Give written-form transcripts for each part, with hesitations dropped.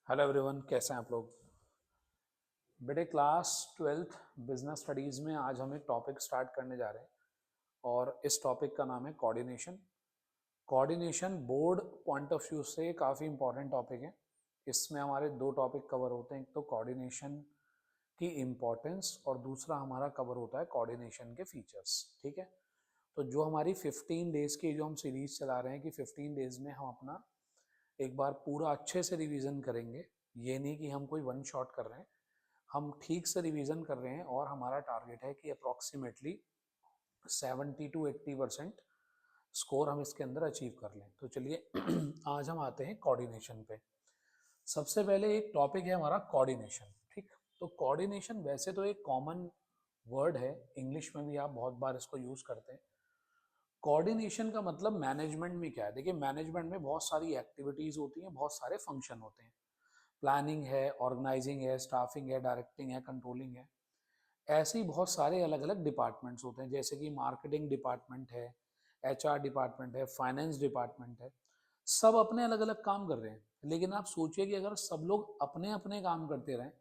Hello everyone, कैसे हैं आप लोग। बेटे क्लास 12th बिजनेस स्टडीज़ में आज हम एक टॉपिक स्टार्ट करने जा रहे हैं और इस टॉपिक का नाम है coordination. Coordination board point of view से काफ़ी इंपॉर्टेंट टॉपिक है। इसमें हमारे दो टॉपिक कवर होते हैं, एक तो कोऑर्डिनेशन की इम्पोर्टेंस और दूसरा हमारा कवर होता है कोऑर्डिनेशन के फीचर्स। ठीक है, तो जो हमारी 15 डेज़ की जो हम सीरीज चला रहे हैं कि 15 डेज़ में हम अपना एक बार पूरा अच्छे से रिवीजन करेंगे। ये नहीं कि हम कोई वन शॉट कर रहे हैं, हम ठीक से रिवीजन कर रहे हैं और हमारा टारगेट है कि अप्रॉक्सीमेटली 70 to 80% स्कोर हम इसके अंदर अचीव कर लें। तो चलिए आज हम आते हैं कोऑर्डिनेशन पे। सबसे पहले एक टॉपिक है हमारा कोऑर्डिनेशन। ठीक, तो कोऑर्डिनेशन वैसे तो एक कॉमन वर्ड है, इंग्लिश में भी आप बहुत बार इसको यूज करते हैं। कोऑर्डिनेशन का मतलब मैनेजमेंट में क्या है। देखिए, मैनेजमेंट में बहुत सारी एक्टिविटीज होती हैं, बहुत सारे फंक्शन होते हैं। प्लानिंग है, ऑर्गेनाइजिंग है, स्टाफिंग है, डायरेक्टिंग है, कंट्रोलिंग है। ऐसे ही बहुत सारे अलग अलग डिपार्टमेंट्स होते हैं, जैसे कि मार्केटिंग डिपार्टमेंट है, एचआर डिपार्टमेंट है, फाइनेंस डिपार्टमेंट है। सब अपने अलग अलग काम कर रहे हैं, लेकिन आप सोचिए कि अगर सब लोग अपने अपने काम करते रहें,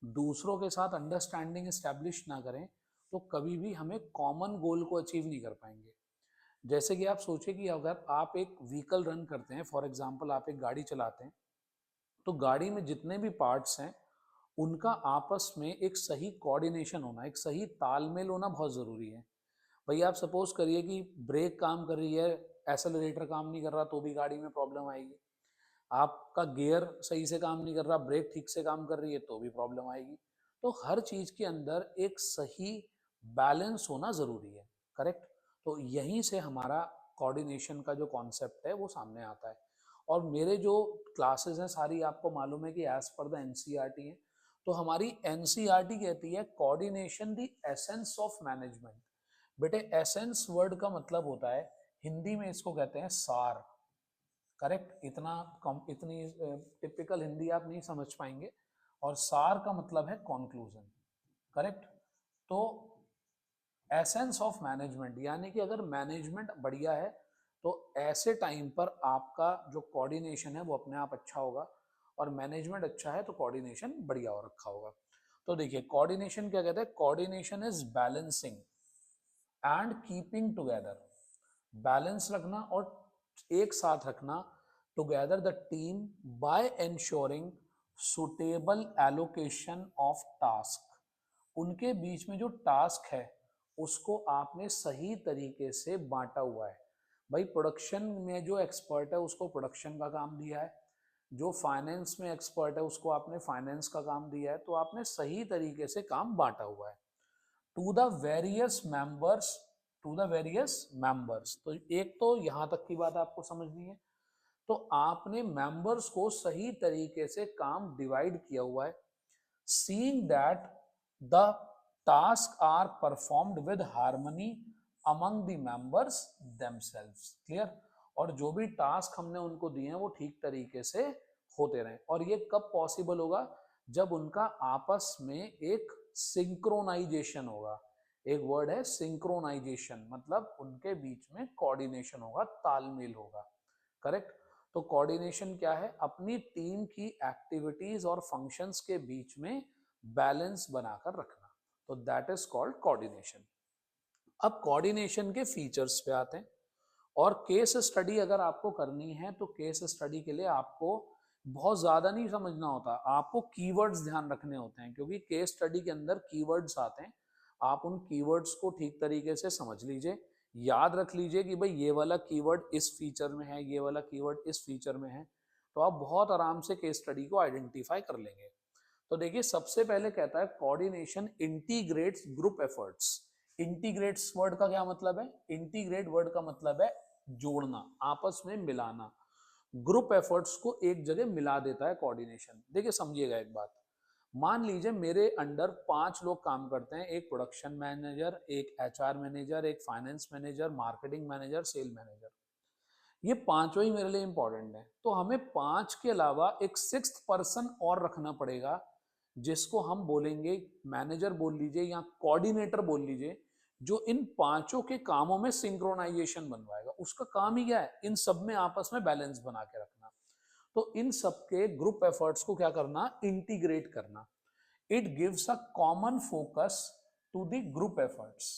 दूसरों के साथ अंडरस्टैंडिंग इस्टेब्लिश ना करें, तो कभी भी हमें कॉमन गोल को अचीव नहीं कर पाएंगे। जैसे कि आप सोचिए कि अगर आप एक व्हीकल रन करते हैं, फॉर एग्जाम्पल आप एक गाड़ी चलाते हैं, तो गाड़ी में जितने भी पार्ट्स हैं उनका आपस में एक सही कोऑर्डिनेशन होना, एक सही तालमेल होना बहुत ज़रूरी है। भाई आप सपोज करिए कि ब्रेक काम कर रही है, एक्सेलरेटर काम नहीं कर रहा, तो भी गाड़ी में प्रॉब्लम आएगी। आपका गियर सही से काम नहीं कर रहा, ब्रेक ठीक से काम कर रही है, तो भी प्रॉब्लम आएगी। तो हर चीज़ के अंदर एक सही बैलेंस होना ज़रूरी है। करेक्ट, तो यहीं से हमारा कोऑर्डिनेशन का जो कॉन्सेप्ट है वो सामने आता है। और मेरे जो क्लासेस हैं सारी आपको मालूम है कि एज पर द एनसीईआरटी है। तो हमारी एनसीईआरटी कहती है coordination the essence of management. बेटे एसेंस वर्ड का मतलब होता है, हिंदी में इसको कहते हैं सार। करेक्ट, इतना कम इतनी टिपिकल हिंदी आप नहीं समझ पाएंगे। और सार का मतलब है कंक्लूजन। करेक्ट, तो एसेंस ऑफ मैनेजमेंट यानी कि अगर मैनेजमेंट बढ़िया है तो ऐसे टाइम पर आपका जो कोऑर्डिनेशन है वो अपने आप अच्छा होगा, और मैनेजमेंट अच्छा है तो कोऑर्डिनेशन बढ़िया हो रखा होगा। तो देखिए, कोऑर्डिनेशन क्या कहते हैं, coordination is balancing and keeping together. Balance रखना और एक साथ रखना, together the team by ensuring suitable allocation of task. उनके बीच में जो टास्क है उसको आपने सही तरीके से बांटा हुआ है। भाई प्रोडक्शन में जो एक्सपर्ट है उसको प्रोडक्शन का काम दिया है, जो फाइनेंस में एक्सपर्ट है उसको आपने फाइनेंस का काम दिया है, तो आपने सही तरीके से काम बांटा हुआ है। To the various members, to the various members, तो एक तो यहां तक की बात आपको समझनी है। तो आपने मेंबर्स को सही तरीके से काम डिवाइड किया हुआ है। seeing that the tasks are performed with harmony among the members themselves। Clear, और जो भी टास्क हमने उनको दिए हैं वो ठीक तरीके से होते रहें। और ये कब पॉसिबल होगा, जब उनका आपस में एक सिंक्रोनाइजेशन होगा। एक वर्ड है सिंक्रोनाइजेशन, मतलब उनके बीच में कोऑर्डिनेशन होगा, तालमेल होगा। करेक्ट, तो कोऑर्डिनेशन क्या है, अपनी टीम की एक्टिविटीज और फंक्शंस के बीच में बैलेंस बनाकर रखना। तो दैट इज कॉल्ड कोऑर्डिनेशन। अब कोऑर्डिनेशन के फीचर्स पे आते हैं। और केस स्टडी अगर आपको करनी है तो केस स्टडी के लिए आपको बहुत ज्यादा नहीं समझना होता, आपको कीवर्ड्स ध्यान रखने होते हैं, क्योंकि केस स्टडी के अंदर कीवर्ड्स आते हैं। आप उन कीवर्ड्स को ठीक तरीके से समझ लीजिए, याद रख लीजिए कि भाई ये वाला कीवर्ड इस फीचर में है, ये वाला कीवर्ड इस फीचर में है, तो आप बहुत आराम से केस स्टडी को आइडेंटिफाई कर लेंगे। तो देखिए, सबसे पहले कहता है coordination integrates group efforts. Integrates word का क्या मतलब है, इंटीग्रेट वर्ड का मतलब है जोड़ना, आपस में मिलाना। ग्रुप एफर्ट्स को एक जगह मिला देता है कोऑर्डिनेशन। देखिए समझिएगा एक बात, मान लीजिए मेरे अंडर 5 लोग काम करते हैं, एक प्रोडक्शन मैनेजर, एक एचआर मैनेजर, एक finance manager, marketing manager, sale manager. ये पांचों ही मेरे लिए इंपॉर्टेंट है, तो हमें 5 के अलावा एक 6th पर्सन और रखना पड़ेगा, जिसको हम बोलेंगे मैनेजर बोल लीजिए या कोऑर्डिनेटर बोल लीजिए, जो इन पांचों के कामों में सिंक्रोनाइजेशन बनवाएगा। उसका काम ही क्या है, इन सब में आपस में बैलेंस बना के रखना। तो इन सबके ग्रुप एफर्ट्स को क्या करना, इंटीग्रेट करना। It gives a common focus to the group efforts,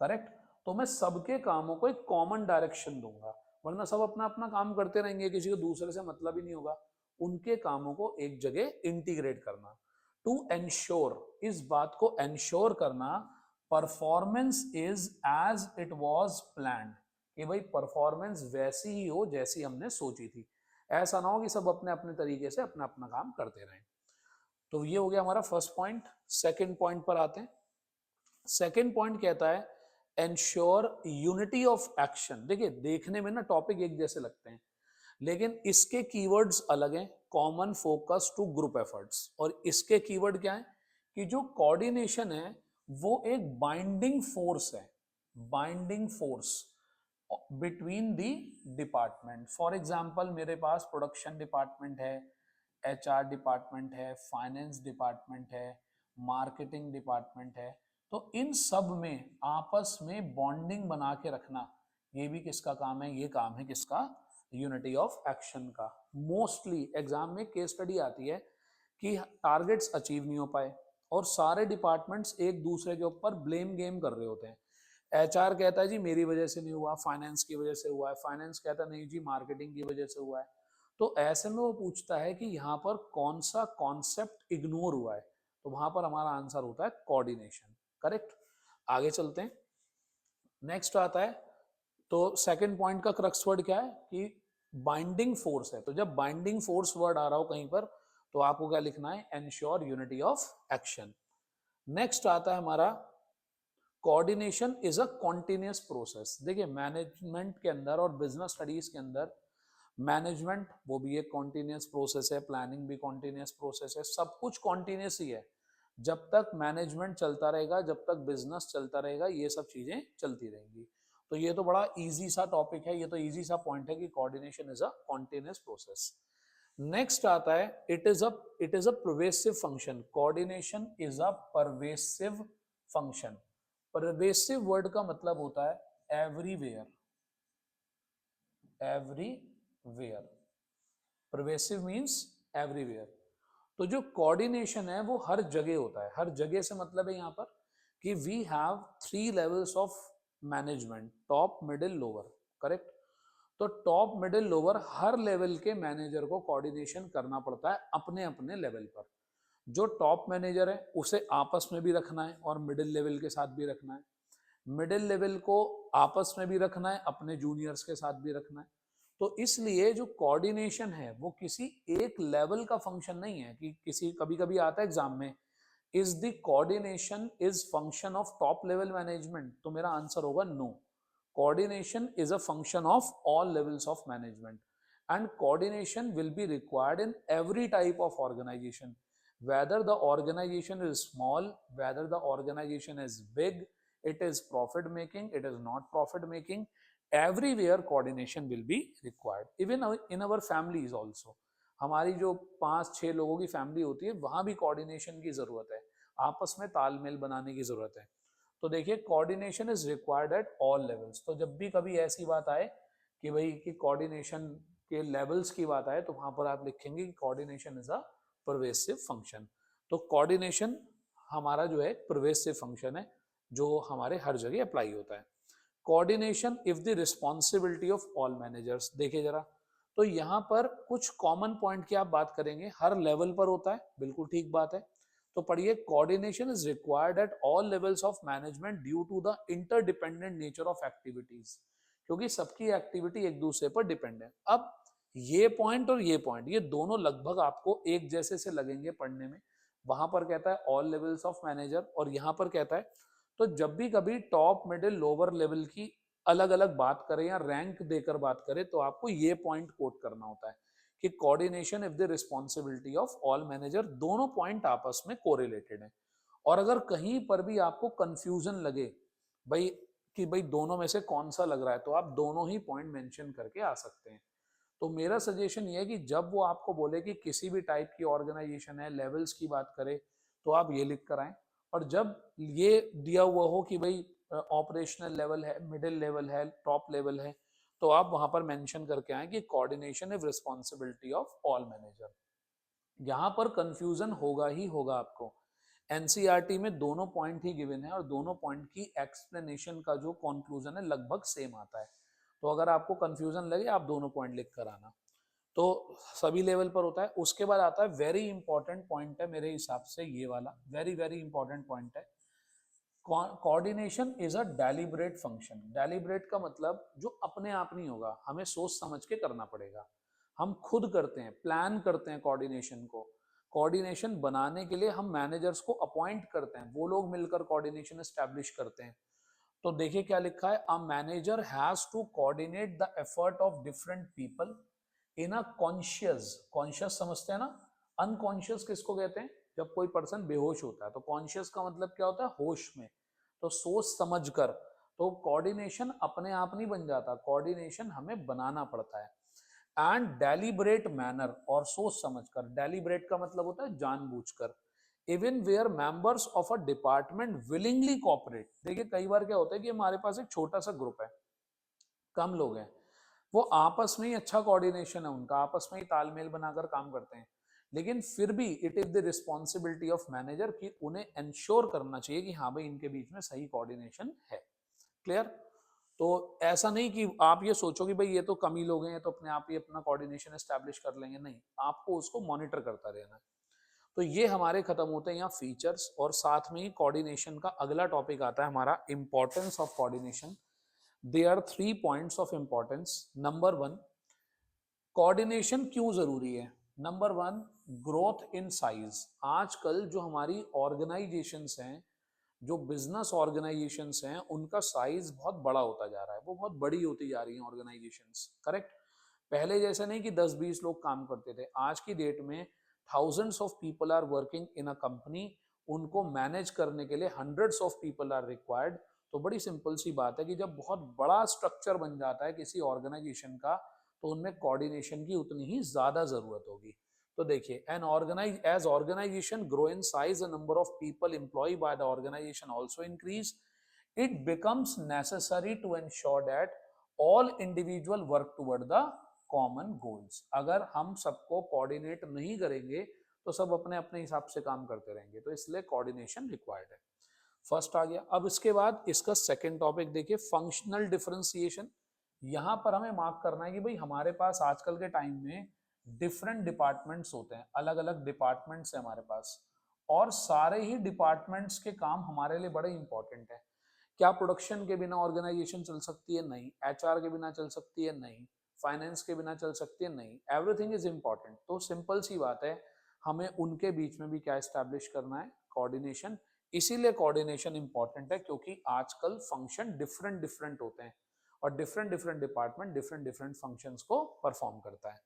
correct. तो मैं सबके कामों को एक कॉमन डायरेक्शन दूंगा, वरना सब अपना अपना काम करते रहेंगे, किसी को दूसरे से मतलब ही नहीं होगा। उनके कामों को एक जगह इंटीग्रेट करना। टू एंश्योर, इस बात को एंश्योर करना, performance is as it was planned, कि भाई परफॉर्मेंस वैसी ही हो जैसी हमने सोची थी। ऐसा ना हो कि सब अपने अपने तरीके से अपना अपना काम करते रहें। तो ये हो गया हमारा फर्स्ट पॉइंट। सेकंड पॉइंट पर आते हैं। सेकंड पॉइंट कहता है एंश्योर यूनिटी ऑफ एक्शन। देखिए देखने में ना टॉपिक एक जैसे लगते हैं, लेकिन इसके कीवर्ड्स अलग हैं। Common focus to group efforts, और इसके कीवर्ड क्या है कि जो कोऑर्डिनेशन है वो एक बाइंडिंग फोर्स है, binding force between the department. For example मेरे पास प्रोडक्शन डिपार्टमेंट है, एचआर डिपार्टमेंट है, फाइनेंस डिपार्टमेंट है, मार्केटिंग डिपार्टमेंट है। तो इन सब में आपस में बॉन्डिंग बना के रखना, ये भी किसका काम है, ये काम है किसका, यूनिटी ऑफ एक्शन का। मोस्टली एग्जाम में केस स्टडी आती है कि टारगेट्स अचीव नहीं हो पाए और सारे डिपार्टमेंट्स एक दूसरे के ऊपर ब्लेम गेम कर रहे होते हैं। एचआर कहता है जी मेरी वजह से नहीं हुआ, फाइनेंस की वजह से हुआ है, फाइनेंस कहता नहीं जी मार्केटिंग की वजह से हुआ है। तो ऐसे में वो पूछता है कि यहाँ पर कौन सा कॉन्सेप्ट इग्नोर हुआ है, तो वहां पर हमारा आंसर होता है कोऑर्डिनेशन, करेक्ट। आगे चलते हैं। नेक्स्ट आता है, तो सेकंड पॉइंट का क्रक्स वर्ड क्या है कि बाइंडिंग फोर्स है। तो जब बाइंडिंग फोर्स वर्ड आ रहा हो कहीं पर, तो आपको क्या लिखना है, ensure unity of action. Next आता है हमारा coordination is a continuous process. देखिए मैनेजमेंट के अंदर और बिजनेस स्टडीज के अंदर मैनेजमेंट वो भी एक कॉन्टिन्यूस प्रोसेस है, प्लानिंग भी कॉन्टिन्यूस प्रोसेस है, सब कुछ कॉन्टिन्यूस ही है। जब तक मैनेजमेंट चलता रहेगा, जब तक बिजनेस चलता रहेगा, ये सब चीजें चलती रहेंगी। तो ये तो बड़ा इजी सा टॉपिक है, ये तो इजी सा पॉइंट है कि coordination is a continuous process. Next आता है it is a pervasive function. Coordination is a pervasive function. Pervasive word का मतलब होता है everywhere, everywhere. Pervasive means everywhere. तो जो कोऑर्डिनेशन है वो हर जगह होता है। हर जगह से मतलब है यहाँ पर कि we have 3 levels of management, top middle lower, correct. तो टॉप मिडिल लोअर हर लेवल के मैनेजर को कोऑर्डिनेशन करना पड़ता है अपने अपने लेवल पर। जो टॉप मैनेजर है उसे आपस में भी रखना है और मिडिल लेवल के साथ भी रखना है, मिडिल लेवल को आपस में भी रखना है, अपने जूनियर्स के साथ भी रखना है। तो इसलिए जो कोऑर्डिनेशन है वो किसी एक लेवल का फंक्शन नहीं है कि किसी, कभी कभी आता है एग्जाम में, is the coordination is function of top level management, तो मेरा आंसर होगा no. Coordination is a function of all levels of management and coordination will be required in every type of organization, whether the organization is small, whether the organization is big, it is profit making, it is not profit making, everywhere coordination will be required, even in our families also। हमारी जो 5-6 लोगों की family होती है वहां भी coordination की जरूरत है, आपस में तालमेल बनाने की जरूरत है। तो देखिए coordination is required at all levels. तो जब भी कभी ऐसी बात आए कि भाई कि कोऑर्डिनेशन के लेवल्स की बात आए, तो वहां पर आप लिखेंगे कि coordination is a pervasive function. तो कोऑर्डिनेशन हमारा जो है परवेसिव फंक्शन है जो हमारे हर जगह अप्लाई होता है। Coordination if the responsibility of all managers. देखिए जरा, तो यहाँ पर कुछ कॉमन पॉइंट की आप बात करेंगे, हर लेवल पर होता है, बिल्कुल ठीक बात है। तो पढ़िए, coordination is required at all levels of management due to the interdependent nature of activities, क्योंकि सबकी एक्टिविटी एक दूसरे पर डिपेंड है। अब ये पॉइंट और ये पॉइंट, ये दोनों लगभग आपको एक जैसे से लगेंगे पढ़ने में। वहां पर कहता है ऑल लेवल्स ऑफ मैनेजर और यहाँ पर कहता है, तो जब भी कभी टॉप मिडिल लोअर लेवल की अलग अलग बात करें या रैंक देकर बात करें, तो आपको ये पॉइंट कोट करना होता है कि coordination if the responsibility of all manager. दोनों पॉइंट आपस में कोरिलेटेड है। और अगर कहीं पर भी आपको कंफ्यूजन लगे भाई कि भाई दोनों में से कौन सा लग रहा है, तो आप दोनों ही पॉइंट मेंशन करके आ सकते हैं। तो मेरा सजेशन ये है कि जब वो आपको बोले कि किसी भी टाइप की ऑर्गेनाइजेशन है, लेवल्स की बात करे, तो आप ये लिख कर आए। और जब ये दिया हुआ हो कि भाई ऑपरेशनल लेवल है, मिडिल लेवल है, टॉप लेवल है, तो आप वहां पर मेंशन करके आए कि coordination is responsibility of all manager. यहां पर कंफ्यूजन होगा ही होगा आपको। एनसीईआरटी में दोनों पॉइंट ही गिवन है और दोनों पॉइंट की एक्सप्लेनेशन का जो कंक्लूजन है लगभग सेम आता है। तो अगर आपको कंफ्यूजन लगे आप दोनों पॉइंट लिख कर आना। तो सभी लेवल पर होता है। उसके बाद आता है वेरी इंपॉर्टेंट पॉइंट है मेरे हिसाब से ये वाला, वेरी वेरी इंपॉर्टेंट पॉइंट है। Coordination is a deliberate function. Deliberate का मतलब जो अपने आप नहीं होगा, हमें सोच समझ के करना पड़ेगा। हम खुद करते हैं, प्लान करते हैं कोऑर्डिनेशन को। कोऑर्डिनेशन बनाने के लिए हम मैनेजर्स को अपॉइंट करते हैं, वो लोग मिलकर कोऑर्डिनेशन एस्टैब्लिश करते हैं। तो देखिए क्या लिखा है, a manager has to coordinate the effort of different people in a conscious, conscious समझते हैं ना, अनकॉन्शियस किसको कहते हैं, जब कोई पर्सन बेहोश होता है। तो कॉन्शियस का मतलब क्या होता है, होश में। तो सोच समझ कर। तो कोऑर्डिनेशन अपने आप नहीं बन जाता, कोऑर्डिनेशन हमें बनाना पड़ता है। एंड डेलिब्रेट मैनर, और सोच समझकर। डेलिब्रेट का मतलब होता है जानबूझकर। Even where members of a department willingly cooperate. देखिए कई बार क्या होता है कि हमारे पास एक छोटा सा ग्रुप है, कम लोग हैं, वो आपस में ही अच्छा कोऑर्डिनेशन है उनका, आपस में ही तालमेल बनाकर काम करते हैं, लेकिन फिर भी it is the responsibility of manager कि उन्हें इंश्योर करना चाहिए कि हाँ भाई इनके बीच में सही कोऑर्डिनेशन है। क्लियर। तो ऐसा नहीं कि आप ये सोचो कि भाई ये तो कम ही लोग हैं तो अपने आप ही अपना कोऑर्डिनेशन एस्टैब्लिश कर लेंगे, नहीं, आपको उसको मॉनिटर करता रहना है। तो ये हमारे खत्म होते हैं यहाँ फीचर्स, और साथ में ही कोऑर्डिनेशन का अगला टॉपिक आता है हमारा importance of coordination. There are 3 points of importance. Number 1, कोऑर्डिनेशन क्यों जरूरी है। Number 1, growth in size. आजकल जो हमारी ऑर्गेनाइजेशंस हैं, जो बिजनेस ऑर्गेनाइजेशंस हैं, उनका साइज बहुत बड़ा होता जा रहा है, वो बहुत बड़ी होती जा रही हैं ऑर्गेनाइजेशंस। करेक्ट। पहले जैसे नहीं कि 10-20 लोग काम करते थे, आज की डेट में thousands of people are working in a company. उनको मैनेज करने के लिए hundreds of people are required. तो बड़ी सिंपल सी बात है कि जब बहुत बड़ा स्ट्रक्चर बन जाता है किसी ऑर्गेनाइजेशन का, तो उनमें कोऑर्डिनेशन की उतनी ही ज्यादा जरूरत होगी। तो देखिए, an organise as organisation grow in size, the number of people employ by the organisation also increase. It becomes necessary to ensure that all individual work toward the common goals. अगर हम सबको कोऑर्डिनेट नहीं करेंगे तो सब अपने अपने हिसाब से काम करते रहेंगे, तो इसलिए कोऑर्डिनेशन रिक्वायर्ड है। फर्स्ट आ गया। अब इसके बाद इसका सेकंड टॉपिक देखिए, फंक्शनल डिफरेंशिएशन। यहां पर हमें मार्क करना है कि भाई हमारे पास आजकल के टाइम में डिफरेंट डिपार्टमेंट्स होते हैं, अलग अलग डिपार्टमेंट्स है हमारे पास, और सारे ही डिपार्टमेंट्स के काम हमारे लिए बड़े इंपॉर्टेंट है। क्या प्रोडक्शन के बिना ऑर्गेनाइजेशन चल सकती है, नहीं। एचआर के बिना चल सकती है, नहीं। फाइनेंस के बिना चल सकती है, नहीं। Everything is important. तो सिंपल सी बात है, हमें उनके बीच में भी क्या एस्टैब्लिश करना है, कोऑर्डिनेशन। इसीलिए कोऑर्डिनेशन इंपॉर्टेंट है क्योंकि आजकल फंक्शन डिफरेंट डिफरेंट होते हैं और different different department different different functions को परफॉर्म करता है।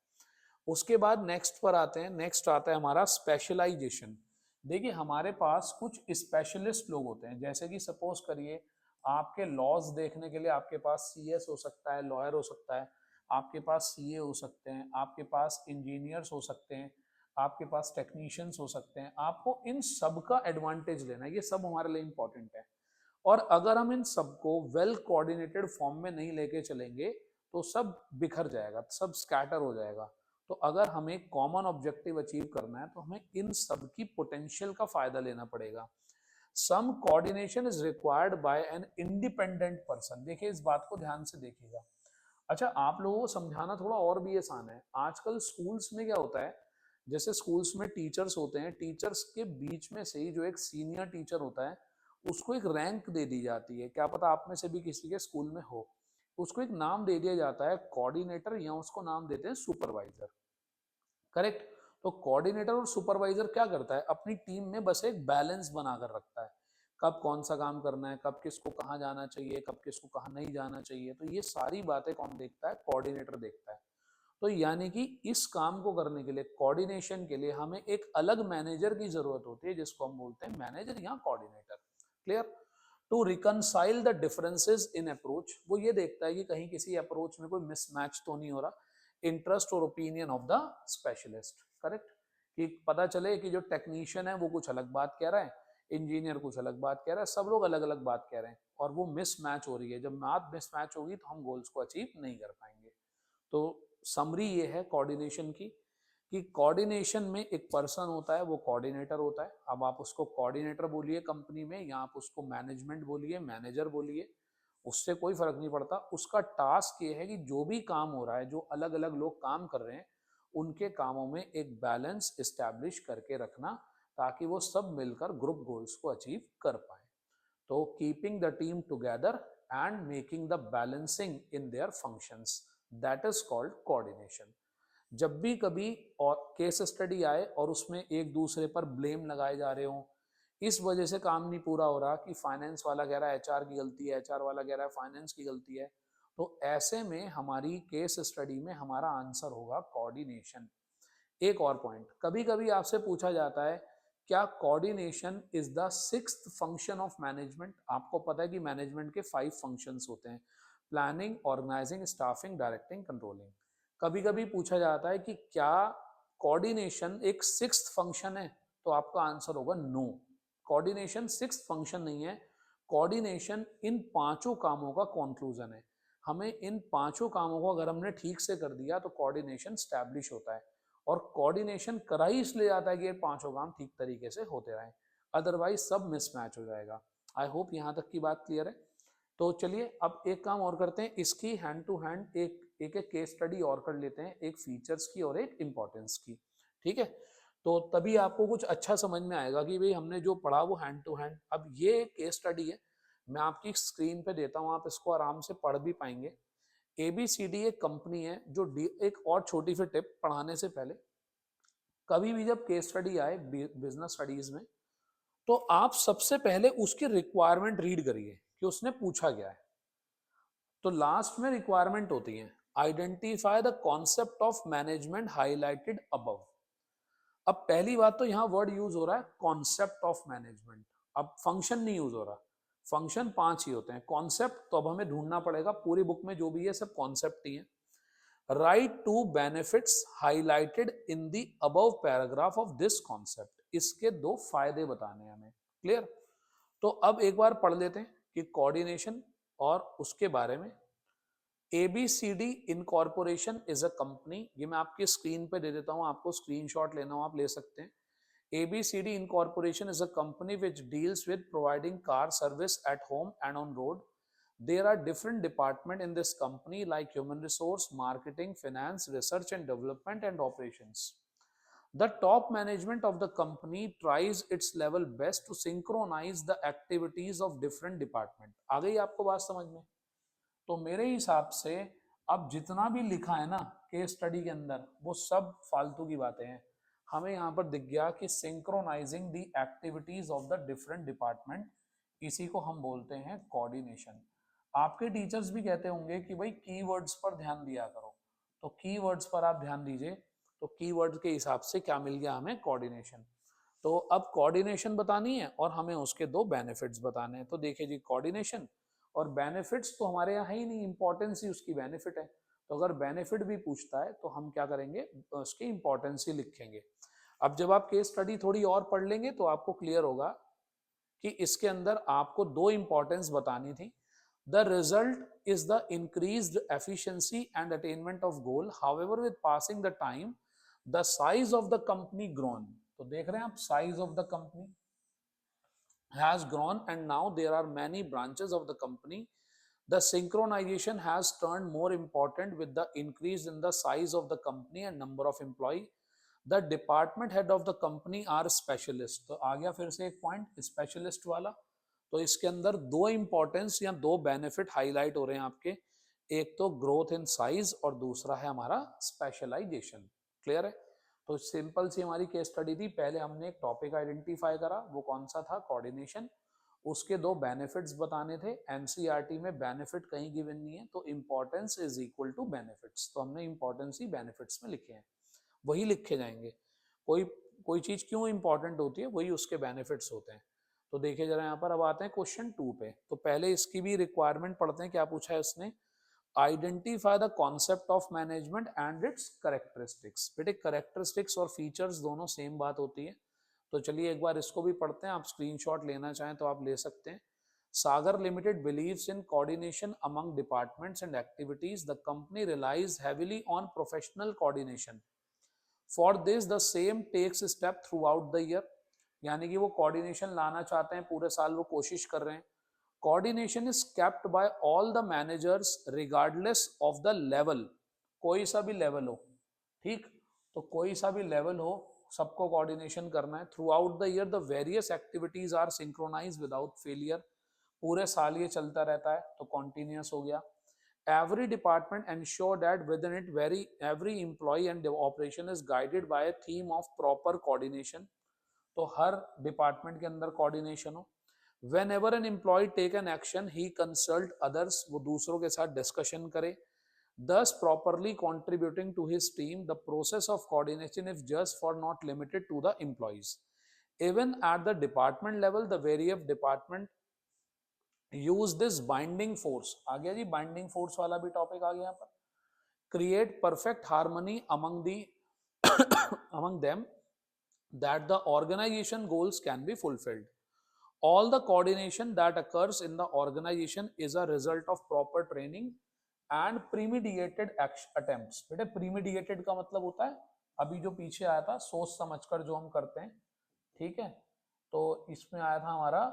उसके बाद नेक्स्ट पर आते हैं। नेक्स्ट आता है हमारा स्पेशलाइजेशन। देखिए हमारे पास कुछ स्पेशलिस्ट लोग होते हैं, जैसे कि सपोज करिए आपके लॉज देखने के लिए आपके पास सीएस हो सकता है, लॉयर हो सकता है, आपके पास सीए हो सकते हैं, आपके पास इंजीनियर्स हो सकते हैं, आपके पास टेक्नीशियंस हो सकते हैं। आपको इन सब का एडवांटेज लेना है, ये सब हमारे लिए इंपॉर्टेंट है। और अगर हम इन सबको वेल कोऑर्डिनेटेड फॉर्म में नहीं लेके चलेंगे तो सब बिखर जाएगा, सब स्कैटर हो जाएगा। तो अगर हमें कॉमन ऑब्जेक्टिव अचीव करना है तो हमें इन सब की पोटेंशियल का फायदा लेना पड़ेगा। Some coordination is required by an independent person. देखिए इस बात को ध्यान से देखिएगा। अच्छा, आप लोगों को समझाना थोड़ा और भी आसान है। आजकल स्कूल्स में क्या होता है, जैसे स्कूल्स में टीचर्स होते हैं, टीचर्स के बीच में से ही जो एक सीनियर टीचर होता है उसको एक रैंक दे दी जाती है। क्या पता आप में से भी किसी के स्कूल में हो। उसको एक नाम दे दिया जाता है कोऑर्डिनेटर, या उसको नाम देते हैं सुपरवाइजर। करेक्ट। तो कोऑर्डिनेटर और सुपरवाइजर क्या करता है, अपनी टीम में बस एक बैलेंस बनाकर रखता है, कब कौन सा काम करना है, कब किसको कहाँ जाना चाहिए, कब किसको कहाँ नहीं जाना चाहिए। तो ये सारी बातें कौन देखता है, कोऑर्डिनेटर देखता है। तो यानी कि इस काम को करने के लिए, कोऑर्डिनेशन के लिए, हमें एक अलग मैनेजर की जरूरत होती है जिसको हम बोलते हैं मैनेजर या coordinator. Clear. To reconcile the differences in approach, वो ये देखता है कि कहीं किसी अप्रोच में कोई मिसमैच तो नहीं हो रहा। इंटरेस्ट और opinion of the specialist. Correct. कि पता चले कि जो टेक्नीशियन है वो कुछ अलग बात कह रहा है, इंजीनियर कुछ अलग बात कह रहा है, सब लोग अलग अलग बात कह रहे हैं और वो मिसमैच हो रही है। जब बात मिसमैच होगी तो हम गोल्स को अचीव नहीं कर पाएंगे। तो समरी ये है कोऑर्डिनेशन की कि कोऑर्डिनेशन में एक पर्सन होता है, वो कोऑर्डिनेटर होता है। अब आप उसको कोऑर्डिनेटर बोलिए कंपनी में, या आप उसको मैनेजमेंट बोलिए, मैनेजर बोलिए, उससे कोई फर्क नहीं पड़ता। उसका टास्क ये है कि जो भी काम हो रहा है, जो अलग अलग लोग काम कर रहे हैं, उनके कामों में एक बैलेंस इस्टेब्लिश करके रखना, ताकि वो सब मिलकर ग्रुप गोल्स को अचीव कर पाए। तो keeping the team together and making the balancing in their functions, that is called coordination. जब भी कभी और केस स्टडी आए और उसमें एक दूसरे पर ब्लेम लगाए जा रहे हो, इस वजह से काम नहीं पूरा हो रहा, कि फाइनेंस वाला कह रहा है एचआर की गलती है, एचआर वाला कह रहा है फाइनेंस की गलती है, तो ऐसे में हमारी केस स्टडी में हमारा आंसर होगा कोऑर्डिनेशन। एक और पॉइंट, कभी कभी आपसे पूछा जाता है क्या coordination is the sixth function of management. आपको पता है कि मैनेजमेंट के 5 फंक्शंस होते हैं, planning, organising, staffing, directing, controlling. कभी कभी पूछा जाता है कि क्या कोऑर्डिनेशन एक सिक्स्थ फंक्शन है, तो आपका आंसर होगा नो। कोऑर्डिनेशन सिक्स्थ फंक्शन नहीं है। कोऑर्डिनेशन इन पांचों कामों का कंक्लूजन है। हमें इन पांचों कामों को अगर हमने ठीक से कर दिया तो कोऑर्डिनेशन स्टैब्लिश होता है। और कोऑर्डिनेशन करा ही इसलिए जाता है कि ये पांचों काम ठीक तरीके से होते रहें, अदरवाइज सब मिसमैच हो जाएगा। आई होप यहाँ तक की बात क्लियर है। तो चलिए अब एक काम और करते हैं, इसकी हैंड टू हैंड एक एक केस स्टडी और कर लेते हैं, एक फीचर्स की और एक इंपॉर्टेंस की। ठीक है, तो तभी आपको कुछ अच्छा समझ में आएगा कि भाई हमने जो पढ़ा वो हैंड टू हैंड। अब ये केस स्टडी है, मैं आपकी स्क्रीन पे देता हूँ, आप इसको आराम से पढ़ भी पाएंगे। एबीसीडी एक कंपनी है जो एक और छोटी सी टिप पढ़ाने से पहले, कभी भी जब केस स्टडी आए बिजनेस स्टडीज में, तो आप सबसे पहले उसकी रिक्वायरमेंट रीड करिए कि उसने पूछा क्या है। तो लास्ट में रिक्वायरमेंट होती है, identify the concept of management highlighted above. अब पहली बात तो यहां वर्ड यूज हो रहा है कॉन्सेप्ट ऑफ मैनेजमेंट, अब फंक्शन नहीं यूज हो रहा। फंक्शन 5 ही होते हैं, कॉन्सेप्ट तो अब हमें ढूंढना पड़ेगा, पूरी बुक में जो भी है सब कॉन्सेप्ट ही है। Write two benefits highlighted in the above paragraph of this concept, इसके 2 फायदे बताने हैं हमें। क्लियर? तो अब एक बार पढ़ लेते हैं कि कोऑर्डिनेशन और उसके बारे में। ABCD incorporation is a company, ये मैं आपकी स्क्रीन पे दे देता हूं, आपको स्क्रीनशॉट लेना हो आप ले सकते हैं। ABCD Incorporation is a company which deals with providing car service at home and on road. There are different departments in this company like human resource, marketing, finance, research and development and operations. The top management of the company tries its level best to synchronize the activities of different departments. आ गई आपको बात समझ में? तो मेरे हिसाब से अब जितना भी लिखा है ना केस स्टडी के अंदर, वो सब फालतू की बातें हैं। हमें यहाँ पर दिख गया कि synchronising the activities of the different department, इसी को हम बोलते हैं कोऑर्डिनेशन। आपके टीचर्स भी कहते होंगे कि भाई कीवर्ड्स पर ध्यान दिया करो, तो कीवर्ड्स पर आप ध्यान दीजिए। तो कीवर्ड्स के हिसाब से क्या मिल गया हमें? कोऑर्डिनेशन। तो अब कोऑर्डिनेशन बतानी है और हमें उसके 2 बेनिफिट्स बताने हैं। तो देखिए जी, कोऑर्डिनेशन और बेनिफिट्स तो हमारे यहाँ है ही नहीं, इंपॉर्टेंस ही उसकी बेनिफिट है। तो अगर बेनिफिट भी पूछता है तो हम क्या करेंगे? उसकी इंपॉर्टेंस ही लिखेंगे। अब जब आप केस स्टडी थोड़ी और पढ़ लेंगे तो आपको क्लियर होगा कि इसके अंदर आपको 2 इंपॉर्टेंस बतानी थी। The result is the increased efficiency and attainment of goal, however with passing the time the size of the company grown. तो देख रहे हैं आप, size of the company has grown and now there are many branches of the company. The synchronization has turned more important with the increase in the size of the company and number of employee. The department head of the company are specialist. तो आ गया फिर से एक point specialist वाला। तो इसके अंदर 2 importance या 2 बेनिफिट हाईलाइट हो रहे हैं आपके, एक तो ग्रोथ इन साइज और दूसरा है हमारा स्पेशलाइजेशन। क्लियर है? तो सिंपल सी हमारी केस स्टडी थी, पहले हमने एक टॉपिक आइडेंटिफाई करा, वो कौन सा था? कोऑर्डिनेशन। उसके 2 बेनिफिट्स बताने थे। एनसीईआरटी में बेनिफिट कहीं गिवन नहीं है, तो importance is equal to benefits, तो हमने इंपॉर्टेंस ही बेनिफिट्स में लिखे हैं, वही लिखे जाएंगे। कोई कोई चीज क्यों इंपॉर्टेंट होती है, वही उसके बेनिफिट्स होते हैं। तो देखिए जरा यहाँ पर, अब आते हैं क्वेश्चन 2 पे। तो पहले इसकी भी रिक्वायरमेंट पढ़ते हैं, क्या पूछा है उसने? Identify the concept of management and it's characteristics. बेटे करेक्टरिस्टिक्स और फीचर्स दोनों सेम बात होती है, तो चलिए एक बार इसको भी पढ़ते हैं, आप स्क्रीनशॉट लेना चाहें तो आप ले सकते हैं। सागर limited believes in coordination among departments and activities. The company relies heavily on professional coordination. For this, the same takes a step throughout the year. यानी कि वो कोऑर्डिनेशन लाना चाहते हैं, पूरे साल वो कोशिश कर रहे हैं। Coordination is kept bye all the managers regardless of the level, कोई सा भी लेवल हो, ठीक, तो कोई सा भी लेवल हो सबको कोऑर्डिनेशन करना है। Throughout the year the various activities are synchronise without failure, पूरे साल ये चलता रहता है, तो कॉन्टिन्यूस हो गया। Every department ensure that within it every employee and operation is guided by a theme of proper coordination, तो हर डिपार्टमेंट के अंदर कोऑर्डिनेशन हो। Whenever an employee take an action, he consult others, वो दूसरों के साथ डिस्कशन करे, thus properly contributing to his team. The process of coordination is just for not limited to the employees. Even at the department level, the various department use this binding force, आ गया जी binding force वाला भी topic आ गया यहाँ पर। Create perfect harmony among the among them that the organization goals can be fulfilled. All the coordination that occurs in the organization is a result of proper training and premeditated attempts. बेटे premeditated का मतलब होता है अभी जो पीछे आया था सोच समझकर जो हम करते हैं, ठीक है, तो इसमें आया था हमारा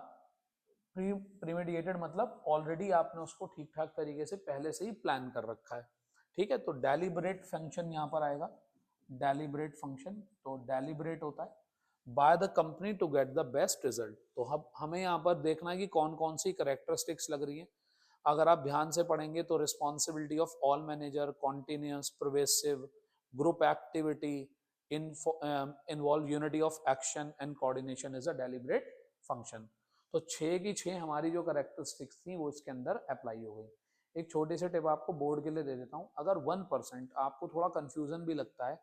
प्रीमेडिएटेड मतलब ऑलरेडी आपने उसको ठीक ठाक तरीके से पहले से ही प्लान कर रखा है, ठीक है। तो डेलिबरेट फंक्शन यहाँ पर आएगा, डेलिबरेट फंक्शन, तो डेलिबरेट होता है by the company to get the best result. तो हमें यहाँ पर देखना है कि कौन कौन सी करेक्टरिस्टिक्स लग रही है। अगर आप ध्यान से पढ़ेंगे तो responsibility of all manager, continuous, pervasive, group activity, involve unity of action and coordination is a deliberate function. तो 6 की 6 हमारी जो करेक्टरिस्टिक्स थी वो इसके अंदर अप्लाई हो गई। एक छोटी सी टिप आपको बोर्ड के लिए दे देता हूँ, अगर 1% आपको थोड़ा कंफ्यूजन भी लगता है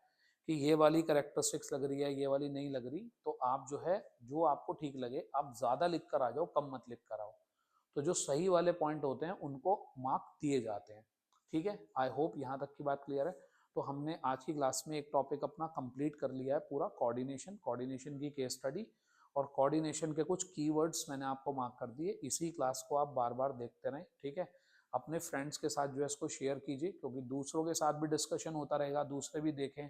कि ये वाली करेक्टरिस्टिक्स लग रही है ये वाली नहीं लग रही, तो आप जो है जो आपको ठीक लगे आप ज़्यादा लिख कर आ जाओ, कम मत लिख कर आओ। तो जो सही वाले पॉइंट होते हैं उनको मार्क दिए जाते हैं, ठीक है। आई होप यहाँ तक की बात क्लियर है। तो हमने आज की क्लास में एक टॉपिक अपना कंप्लीट कर लिया है पूरा, कोऑर्डिनेशन, कोऑर्डिनेशन की केस स्टडी और कोऑर्डिनेशन के कुछ कीवर्ड्स मैंने आपको मार्क कर दिए। इसी क्लास को आप बार बार देखते रहें, ठीक है। अपने फ्रेंड्स के साथ जो है इसको शेयर कीजिए, क्योंकि दूसरों के साथ भी डिस्कशन होता रहेगा, दूसरे भी देखें,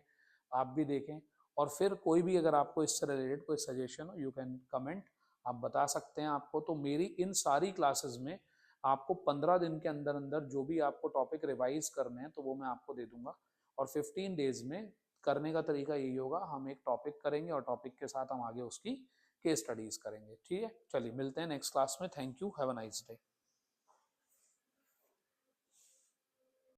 आप भी देखें। और फिर कोई भी अगर आपको इससे रिलेटेड कोई सजेशन हो यू कैन कमेंट, आप बता सकते हैं आपको। तो मेरी इन सारी क्लासेस में आपको 15 दिन के अंदर अंदर जो भी आपको टॉपिक रिवाइज करने हैं तो वो मैं आपको दे दूंगा, और 15 डेज में करने का तरीका यही होगा, हम एक टॉपिक करेंगे और टॉपिक के साथ हम आगे उसकी केस स्टडीज करेंगे, ठीक है। चलिए मिलते हैं नेक्स्ट क्लास में। Thank you, have a nice day.